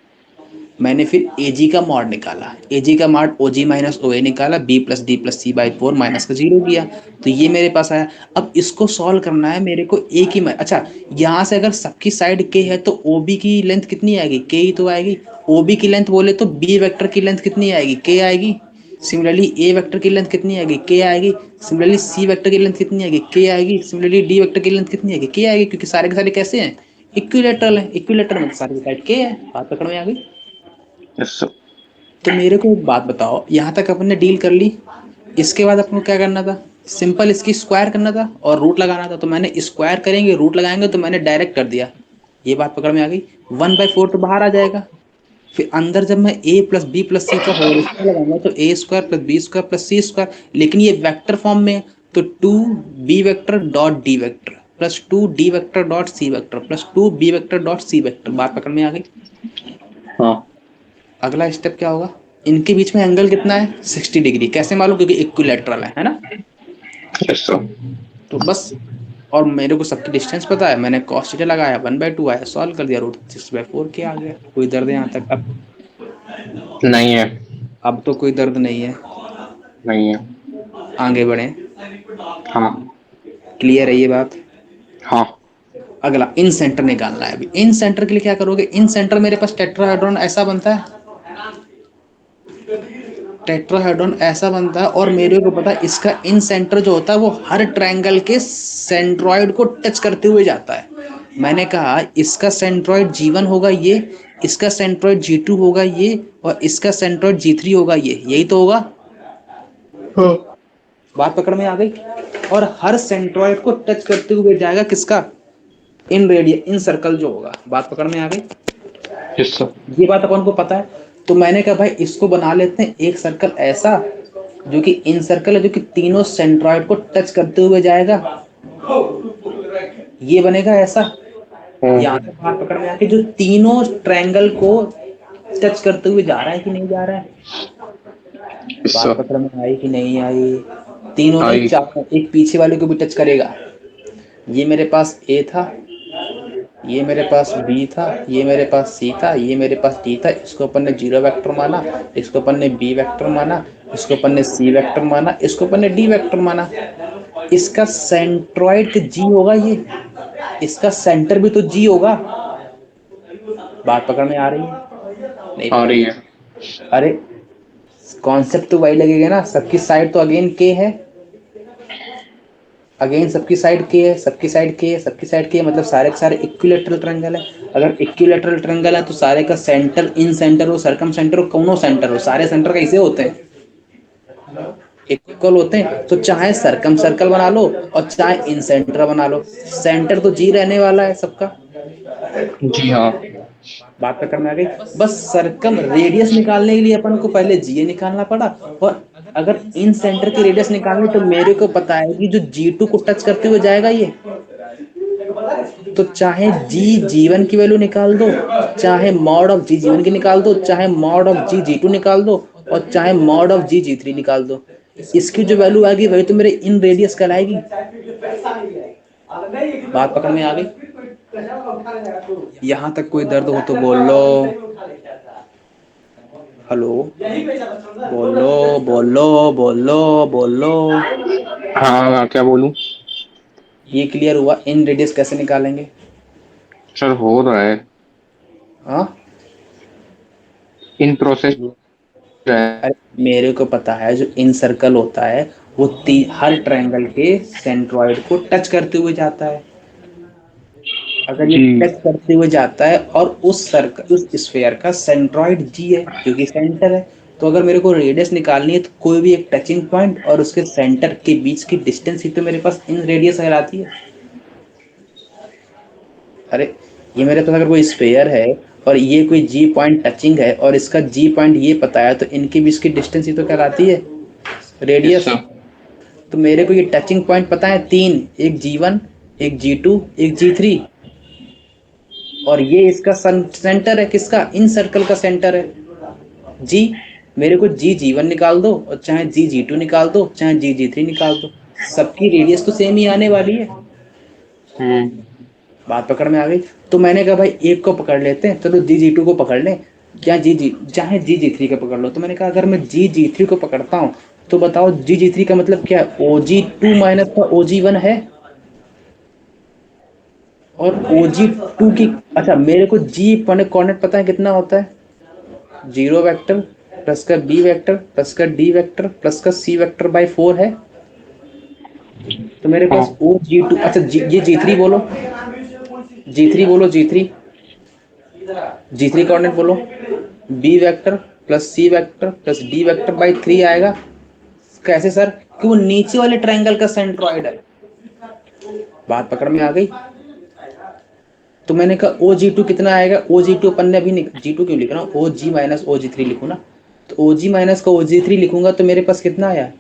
मैंने फिर ए जी का मॉड निकाला, ए जी का mod O ji minus O A निकाला, B plus D plus C by 4 minus का जीरो किया, तो ये मेरे पास आया। अब इसको सॉल्व करना है मेरे को ए की, अच्छा यहाँ से अगर सबकी साइड के है तो ओ बी की लेंथ कितनी आएगी, के ही तो आएगी। ओ बी की लेंथ बोले तो बी वेक्टर की लेंथ कितनी आएगी, के आएगी। सिमिलरली ए वेक्टर की लेंथ कितनी आएगी, के आएगी। सिमिलरली सी वेक्टर की लेंथ कितनी आएगी, के आएगी। सिमिलरली डी वेक्टर की लेंथ कितनी आएगी, के आएगी, क्योंकि सारे के सारे कैसे हैं, इक्विलेटरल है। इक्विलेटरल में सारे साइड के है। बात पकड़ में आ गई। Yes sir. तो मेरे को एक बात बताओ, यहाँ तक अपन ने डील कर ली। इसके बाद अपन को क्या करना था, सिंपल इसकी स्क्वायर करना था और रूट लगाना था। तो मैंने स्क्वायर करेंगे रूट लगाएंगे, तो मैंने डायरेक्ट कर दिया। ये बात पकड़ में आ गई। 1/4 तो बाहर आ जाएगा। फिर अंदर जब मैं a plus b plus c का होल स्क्वायर लगाऊंगा तो a square plus b square plus c square, लेकिन ये वेक्टर फॉर्म में है। तो 2b vector dot d vector plus 2d vector dot c vector plus 2b vector dot c vector. बात पकड़ में आ गई। हाँ। अगला स्टेप क्या होगा, इनके बीच में एंगल कितना है, 60 डिग्री। कैसे मालूम, क्योंकि इक्विलेटरल है ना। Yes sir. तो बस, और मेरे को सबकी डिस्टेंस पता है, मैंने cos थीटा लगाया, 1/2 आया, सॉल्व कर दिया, √6/4 के आ गया। कोई दर्द है यहाँ तक अब, नहीं है। अब तो कोई दर्द नहीं है। नहीं है। आगे बढ़े, हाँ। क्लियर है ये बात। हाँ। अगला इन सेंटर निकालना है। अभी इन सेंटर के लिए क्या करोगे, इन सेंटर मेरे पास टेट्राहेड्रॉन ऐसा बनता है, टेट्राहेड्रॉन ऐसा बनता है, और मेरे को पता है इसका इन सेंटर जो होता है वो हर ट्रायंगल के सेंट्रॉइड को टच करते हुए जाता है। मैंने कहा इसका सेंट्रॉइड G1 होगा ये, इसका सेंट्रॉइड G2 होगा ये, और इसका सेंट्रॉइड G3 होगा ये, यही तो होगा। बात पकड़ में आ गई। और हर सेंट्रॉइड को टच करते हुए जाएगा किसका, इन रेडियस, इन सर्कल जो होगा। बात पकड़ में आ गई। Yes sir. ये बात अपन को पता है। तो मैंने कहा भाई इसको बना लेते हैं एक सर्कल ऐसा जो कि इन सर्कल है, जो कि तीनों सेंट्रॉइड को टच करते हुए जाएगा। ये बनेगा ऐसा। यहाँ तक बात पकड़ में आके, जो तीनों ट्रायंगल को टच करते हुए जा रहा है कि नहीं जा रहा है। यस बात सर। पकड़ में आई कि नहीं आई। तीनों नहीं, आई। चार, एक पीछे वाले को भी टच करेगा। ये मेरे पास ए था, ये मेरे पास बी था, ये मेरे पास सी था, ये मेरे पास डी था, इसको अपन ने जीरो वेक्टर माना, इसको अपन ने बी वेक्टर माना, इसको अपन ने सी वेक्टर माना, इसको अपन ने डी वेक्टर माना। इसका सेंट्रॉइड जी होगा ये, इसका सेंटर भी तो जी होगा। बात पकड़ में आ रही है? नहीं आ पकड़ रही में? है। अरे कॉन्सेप्ट तो वही लगेगा ना, सबकी साइड तो अगेन के है, अगेन सबकी साइड के है, सबकी साइड के है, सबकी साइड के है, मतलब सारे के सारे इक्विलेटरल ट्रायंगल है। अगर इक्विलेटरल ट्रायंगल है तो सारे का सेंटर इन सेंटर हो, सरकम सेंटर हो, कौनो सेंटर हो, सारे सेंटर कैसे होते हैं? इक्वल होते हैं। तो चाहे सरकम सर्कल बना लो और चाहे इन सेंटर बना लो, सेंटर तो जी रहने वाला है सबका। जी हाँ। बात पे करना आ गई। बस सर्कम रेडियस निकालने के लिए अपन को पहले जी निकालना पड़ा, और अगर इन सेंटर की रेडियस निकालनी तो मेरे को पता है कि जो G2 को टच करते हुए जाएगा ये, तो चाहे जी1 की वैल्यू निकाल दो, चाहे मॉड ऑफ जी1 की निकाल दो, चाहे मॉड ऑफ जी2 निकाल दो, और चाहे मॉड ऑफ जी3 निकाल दो, इसकी जो वैल्यू आएगी वही तो मेरे इन रेडियस कहलाएगी। बात पकड़ में आ गई? यहां तक कोई दर्द हो तो बोल लो। हेलो, बोलो बोलो बोलो बोलो। हाँ हाँ, क्या बोलूं? ये क्लियर हुआ इन रेडियस कैसे निकालेंगे? सर हो रहा है, हाँ, इन प्रोसेस है। अरे मेरे को पता है जो इन सर्कल होता है वो हर ट्रायंगल के सेंट्रॉइड को टच करते हुए जाता है। अगर ये जी। टच करते हुए जाता है और उस सर्कल उस स्फीयर का सेंट्रॉइड जी है क्योंकि सेंटर है, तो अगर मेरे को रेडियस निकालनी है तो कोई भी एक टचिंग पॉइंट और उसके सेंटर के बीच की डिस्टेंस ही तो मेरे पास इन रेडियस कहलाती है। अरे ये मेरे पास अगर कोई स्फीयर है और ये कोई जी पॉइंट टचिंग है और इसका जी पॉइंट ये पता है, तो इनके बीच की डिस्टेंस ही तो कहलाती है यस रेडियस। सर। तो मेरे को ये टचिंग पॉइंट पता है तीन, एक जी1, एक जी2, एक जी3, और ये इसका सेंटर है, किसका? इन सर्कल का सेंटर है जी। मेरे को जी1 निकाल दो और चाहे जी2 निकाल दो, चाहे जी3 निकाल दो, सबकी रेडियस तो सेम ही आने वाली है। हम्म। बात पकड़ में आ गई? तो मैंने कहा भाई एक को पकड़ लेते हैं, चलो जी2 को पकड़ लें, क्या चाहे जी3 को पकड़ लो। तो मैंने कहा अगर मैं जी3 को पकड़ता हूँ तो बताओ जी3 का मतलब क्या है? OG2 माइनस का OG1 है, और OG2 की, अच्छा मेरे को जी कोऑर्डिनेट पता है कितना होता है? जीरो वेक्टर प्लस का बी वेक्टर प्लस का डी वेक्टर प्लस का सी वेक्टर बाई 4 है। तो मेरे हाँ पास OG2, अच्छा ये जी3 बोलो, जी3 बोलो, जी3, जी3 कोऑर्डिनेट बोलो, B vector plus C vector plus D vector by 3 आएगा। कैसे सर? कि वो नीचे वाले ट्रायंगल का सेंट्रॉइड है। बात पकड़ में आ गई? तो मैंने कहा OG2 कितना आएगा? OG2 अपन ने अभी G2 क्यों लिख रहा हूँ, OG माइनस OG3 लिखू ना। तो OG माइनस का OG3 लिखूंगा तो मेरे पास कितना आया?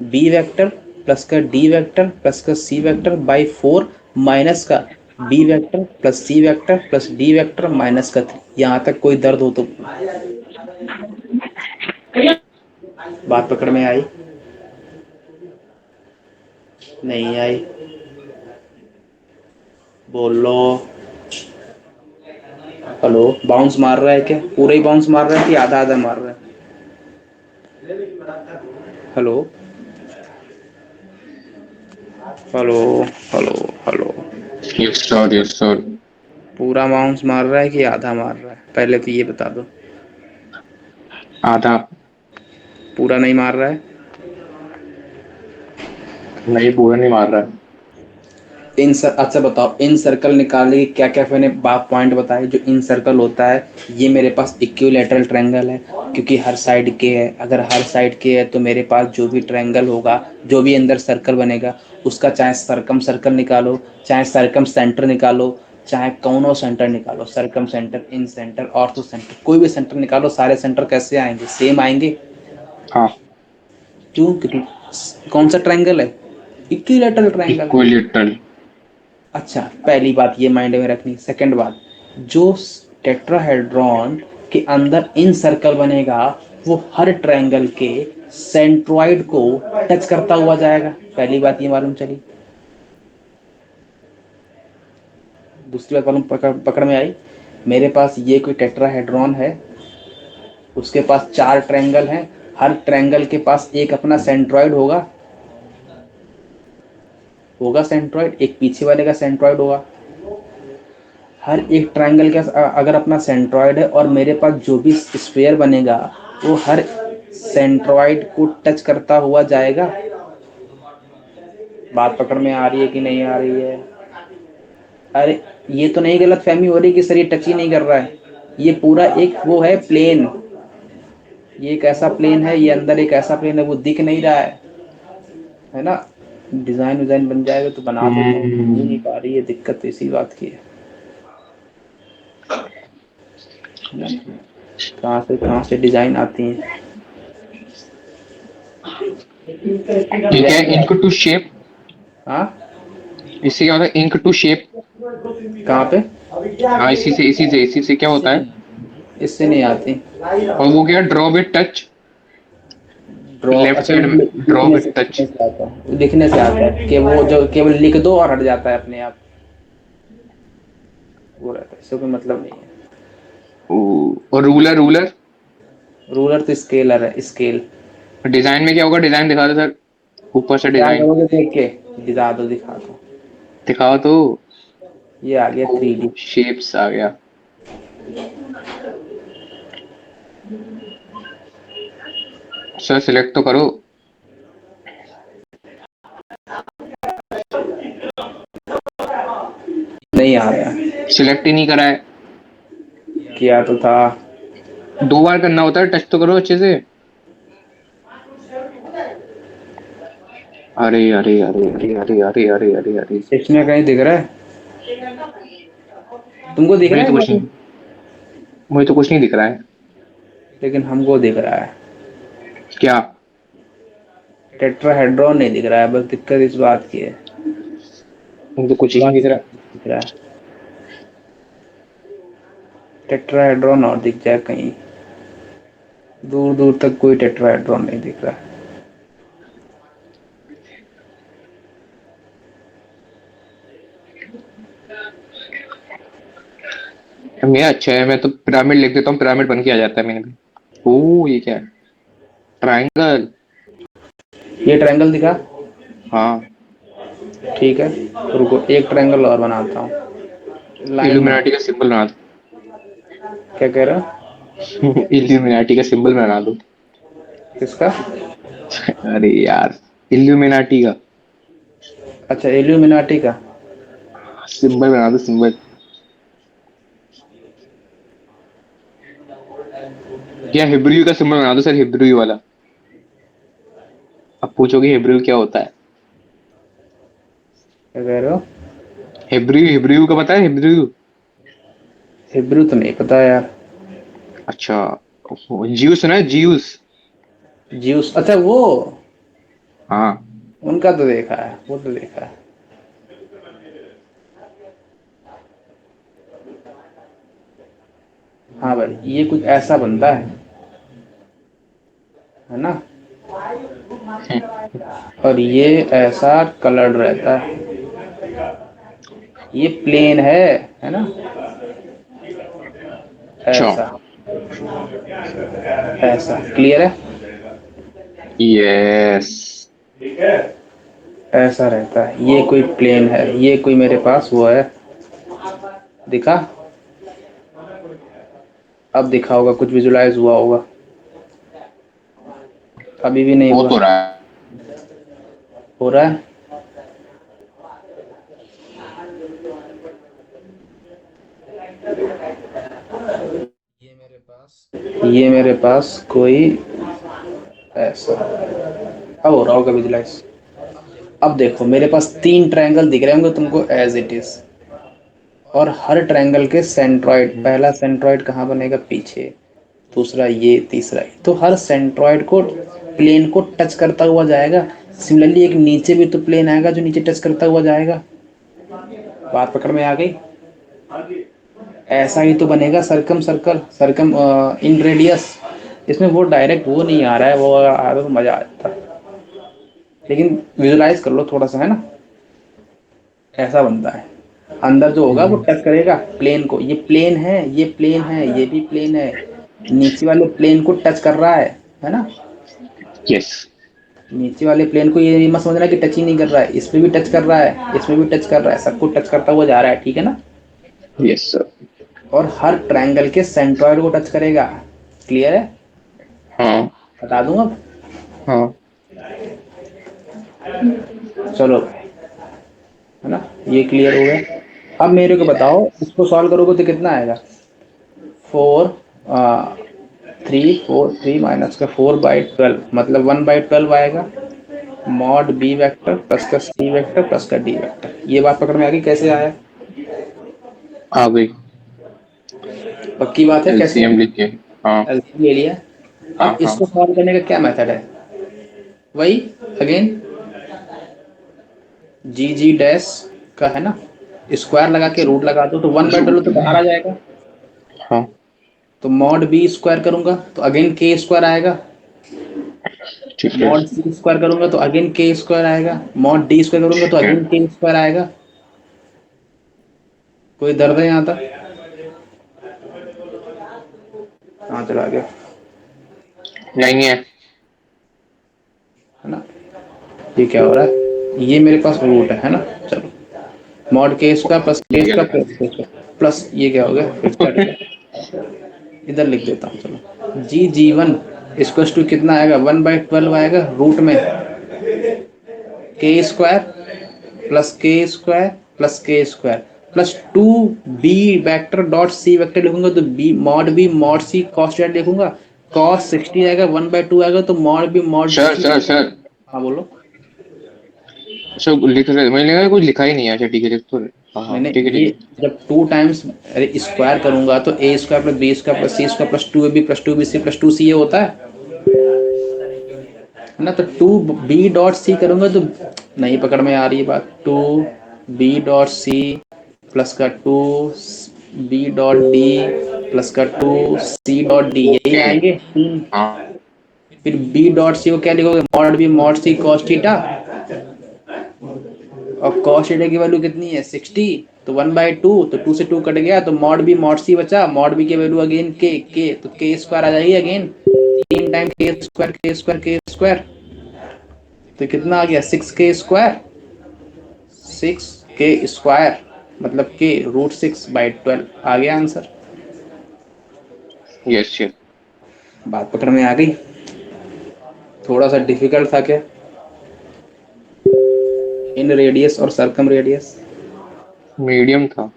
बी वेक्टर प्लस का डी वेक्टर प्लस का सी वेक्टर बाई 4 माइनस का बी वेक्टर प्लस सी vector plus D vector minus का 3। यहाँ तक कोई दर्द हो तो बात पकड़ में आई? नहीं आई? बोलो। हेलो, बाउंस मार रहा है क्या? पूरा ही बाउंस मार रहा है कि आधा आधा मार रहा है? Hello hello hello hello. Yes sir, yes sir. पूरा बाउंस मार रहा है कि आधा मार रहा है, पहले तो ये बता दो। आधा। पूरा नहीं मार रहा है? नहीं, पूरा नहीं मार रहा है। अच्छा बताओ इन सर्कल निकालने की क्या क्या मैंने बात पॉइंट बताए। जो इन सर्कल होता है ये मेरे पास इक्विलैटरल ट्रायंगल है क्योंकि हर साइड के है। अगर हर साइड के है तो मेरे पास जो भी ट्रायंगल होगा, जो भी अंदर सर्कल बनेगा, उसका चाहे सरकम सर्कल निकालो, चाहे सरकम सेंटर निकालो, चाहे कौनो सेंटर निकालो, सरकम सेंटर, इन सेंटर, ऑर्थो सेंटर, कोई भी सेंटर निकालो, सारे सेंटर कैसे आएंगे? सेम आएंगे। हाँ। क्यों? क्योंकि कौन सा ट्रायंगल है? इक्विलैटरल ट्रायंगल है। इक्विलेटरल। अच्छा, पहली बात ये माइंड में रखनी। सेकंड बात, जो टेट्राहेड्रॉन के अंदर इन सर्कल बनेगा वो हर ट्रायंगल के सेंट्रॉइड को टच करता हुआ जाएगा। पहली बात ये मालूम चली। दूसरी बात मालूम पकड़ में आई। मेरे पास ये कोई टेट्राहेड्रॉन है, उसके पास 4 ट्रायंगल हैं, हर ट्रायंगल के पास एक अपना सेंट्रॉइड होगा, सेंट्रॉइड, एक पीछे वाले का सेंट्रॉइड होगा। हर एक ट्रायंगल का अगर अपना सेंट्रॉइड है और मेरे पास जो भी स्फीयर बनेगा वो हर सेंट्रॉइड को टच करता हुआ जाएगा। बात पकड़ में आ रही है कि नहीं आ रही है? अरे ये तो नहीं गलत फहमी हो रही कि सर ये टच ही नहीं कर रहा है। ये पूरा एक वो है प्लेन, ये एक ऐसा प्लेन है, ये अंदर एक ऐसा प्लेन है, वो दिख नहीं रहा है ना। डिजाइन विजाइन बन जाएगा तो बना देता हूँ, हो नहीं पा रही है, दिक्कत तो इसी बात की है ना। कहाँ से डिजाइन आती है। ये क्या है, इंक टू शेप? हाँ इससे क्या होता है, इंक टू शेप? कहाँ पे? हाँ, इसी से क्या होता है? इससे नहीं आती। और वो क्या, draw with touch? Draw, left अच्छा साइड में ड्रॉ दिखने विद टच। से आता है, दिखने से आता है कि वो जो केवल लिख दो और हट जाता है अपने आप, वो रहता है, इससे कोई मतलब नहीं है। और रूलर, रूलर रूलर तो स्केलर है, स्केल। डिजाइन में क्या होगा? डिजाइन दिखा दो सर, ऊपर से क्या डिजाइन करोगे देख के? दिखा दो। दिखाओ तो। ये आ गया 3D। शेप्स आ गया। सर सिलेक्ट तो करो। नहीं आ रहा। सिलेक्ट ही नहीं करा है। किया तो था। 2 बार करना होता है, टच तो करो अच्छे से। अरे अरे अरे अरे अरे अरे अरे अरे अरे। इसमें कहीं दिख रहा है? तुमको दिख रहा मुझे है तो कुछ कहीं? नहीं, मुझे तो कुछ नहीं दिख रहा है। लेकिन हमको दिख रहा है। क्या? टेट्राहेड्रॉन नहीं दिख रहा है, बस दिक्कत इस बात की है। मुझे तो कुछ ही नहीं दिख रहा। दिख रहा है टेट्राहेड्रॉन, और दिख जाए कहीं। दूर दूर तक कोई टेट्राहेड्रॉन नहीं दिख रहा है। मेरा अच्छा है, मैं तो पिरामिड लिख देता हूँ, पिरामिड बन के आ जाता है मेरे में। ओ ये क्या है? ट्रायंगल। ये ट्रायंगल दिखा? हाँ। ठीक है, रुको एक ट्रायंगल और बनाता हूँ, लाइन बना। इल्यूमिनाटी का सिंबल बना क्या कह रहा है? दो। इल्यूमिनाटी का सिंबल बना दो। किसका? अरे यार, इल्यूमिनाटी का अच्छा, इल्यूमिनाटी का। सिंबल बना दो, सिंबल। या हिब्रू का सिंबल बना दो सर, हिब्रू वाला। अब पूछोगे हिब्रू क्या होता है? क्या कह रहे हो? हिब्रू, हिब्रू का पता है? हिब्रू। हिब्रू तो नहीं पता यार। अच्छा, जियूस सुना है? जियूस। ज्यूस, अच्छा वो, हाँ। उनका तो देखा है, वो तो देखा है। हाँ भाई, ये कुछ ऐसा बनता है ना, और ये ऐसा कलर्ड रहता है। ये प्लेन है ना, अच्छा। ऐसा, ऐसा क्लियर है। यस। ऐसा रहता है, ये कोई प्लेन है, ये कोई मेरे पास वो है। दिखा? अब दिखा होगा, कुछ विजुलाइज हुआ होगा। अभी भी नहीं हो हुआ? तो रहा है। हो रहा है। ये मेरे पास कोई ऐसा, अब हो रहा होगा विजुलाइज। अब देखो मेरे पास 3 ट्रायंगल दिख रहे होंगे तुमको एज इट इज, और हर ट्रायंगल के सेंट्रॉइड, पहला सेंट्रॉइड कहाँ बनेगा? पीछे, दूसरा ये, तीसरा ये, तो हर सेंट्रॉइड को, प्लेन को टच करता हुआ जाएगा। सिमिलरली एक नीचे भी तो प्लेन आएगा जो नीचे टच करता हुआ जाएगा। बात पकड़ में आ गई? ऐसा ही तो बनेगा सर्कम सर्कल, सर्कम इन रेडियस। इसमें वो डायरेक्ट वो नहीं आ रहा है, वो आ रहा तो मजा आ जाता, लेकिन विजुलाइज कर लो थोड़ा सा, है ना, ऐसा बनता है। अंदर जो होगा वो टच करेगा प्लेन को, ये प्लेन है, ये प्लेन है, ये भी प्लेन है, नीचे वाले प्लेन को टच कर रहा है ना। यस। नीचे वाले प्लेन को ये मत समझना कि टच ही नहीं कर रहा है, इसमें भी टच कर रहा है, इसमें भी टच कर रहा है, सबको टच करता हुआ जा रहा है, ठीक है ना। Yes sir. और हर ट्रायंगल के सेंट्रॉइड को टच करेगा। क्लियर है? हाँ बता दूंगा अब। हाँ। चलो है ना, ये क्लियर हो गया। अब मेरे को बताओ इसको सॉल्व करोगे तो कितना आएगा। 3 माइनस का 4/12 मतलब 1/12 आएगा। मॉड बी वेक्टर प्लस का सी वेक्टर प्लस का डी वेक्टर। ये बात पकड़ में आ गई कैसे आया? आ गई। पक्की बात है कैसे? एलसीएम लिख के। हाँ एलसीएम ले लिया। हाँ अब हाँ। इसको सॉल्व करने का क्या मेथड है? वही अगेन जी डैश का है ना, स्क्वायर लगा के रूट लगा दो तो 1/12 तो बाहर आ जाएगा। हाँ तो मॉड बी स्क्वायर करूंगा तो अगेन के स्क्वायर आएगा। ठीक है। मॉड सी स्क्वायर करूंगा तो अगेन के स्क्वायर आएगा। मॉड डी स्क्वायर करूंगा तो ठीक है। अगेन के स्क्वायर आएगा। कोई दर्द है यहाँ तक? हाँ चला गया नहीं है। है ना। ये क्या हो रहा है, ये मेरे पास रूट है ना। चलो मॉड के स्क्वायर प्लस के ये स्क्वायर लगा। प्लस के स्क्वायर प्लस ये क्या हो गया, फिर से हट गया। इधर लिख देता हूँ चलो। जी1 इक्वल्स टू कितना आएगा, 1/12 आएगा रूट में k square plus k square plus 2 b vector dot c vector लिखूंगा तो बी मॉड सी कॉस डेट लिखूंगा। कॉस 60 आएगा, 1/2 आएगा तो mod B mod sir c. Sir sir. हाँ बोलो। सर लिख रहे, मैंने लगा कुछ लिखा ही नहीं है। अच्छा ठीक है, लिख तो रहे। हाँ हाँ मैंने ठीक है ठीक ये है। जब 2 टाइम्स अरे स्क्वायर करूंगा तो a square plus b square plus c square plus 2ab plus 2bc plus 2c ये होता है ना। तो 2b.c करूंगा तो नहीं पकड़ में आ रही है बात। 2b.c प्लस का 2b.d प्लस का 2c.d यही ओके। आएंगे तीन। हाँ। फिर b.c को क्या लिखोगे, मॉड बी मॉड सी कॉस थीटा। और कॉस थीटा की वैल्यू कितनी है 60, तो 1/2 तो 2 से 2 कट गया तो मॉड बी मॉड सी बचा। मॉड बी की वैल्यू अगेन के तो के स्क्वायर आ जाएगी अगेन 3 टाइम के स्क्वायर। तो कितना आ गया 6 के स्क्वायर। 6 के स्क्वायर मतलब के √6/12 आ गया आंसर। Yes yes. बात पकड़ में आ गई। थोड़ा सा डिफिकल्ट था क्या? इन रेडियस और सरकम रेडियस मीडियम था।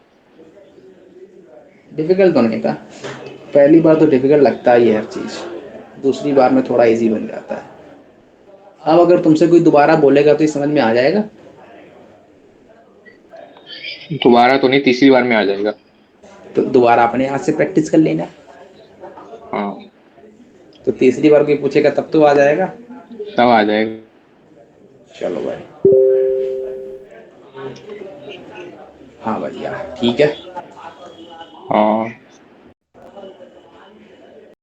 डिफिकल्ट तो नहीं था। पहली बार तो डिफिकल्ट लगता ही है हर चीज, दूसरी बार में थोड़ा इजी बन जाता है। अब अगर तुमसे कोई दोबारा बोलेगा तो ये समझ में आ जाएगा। दोबारा तो नहीं, तीसरी बार में आ जाएगा। तो दोबारा अपने हाथ से प्रैक्टिस कर लेना। हाँ तो तीसरी बार कोई पूछेगा तब तो आ जाएगा। तब आ जाएगा। चलो भाई। हाँ भैया ठीक है। हाँ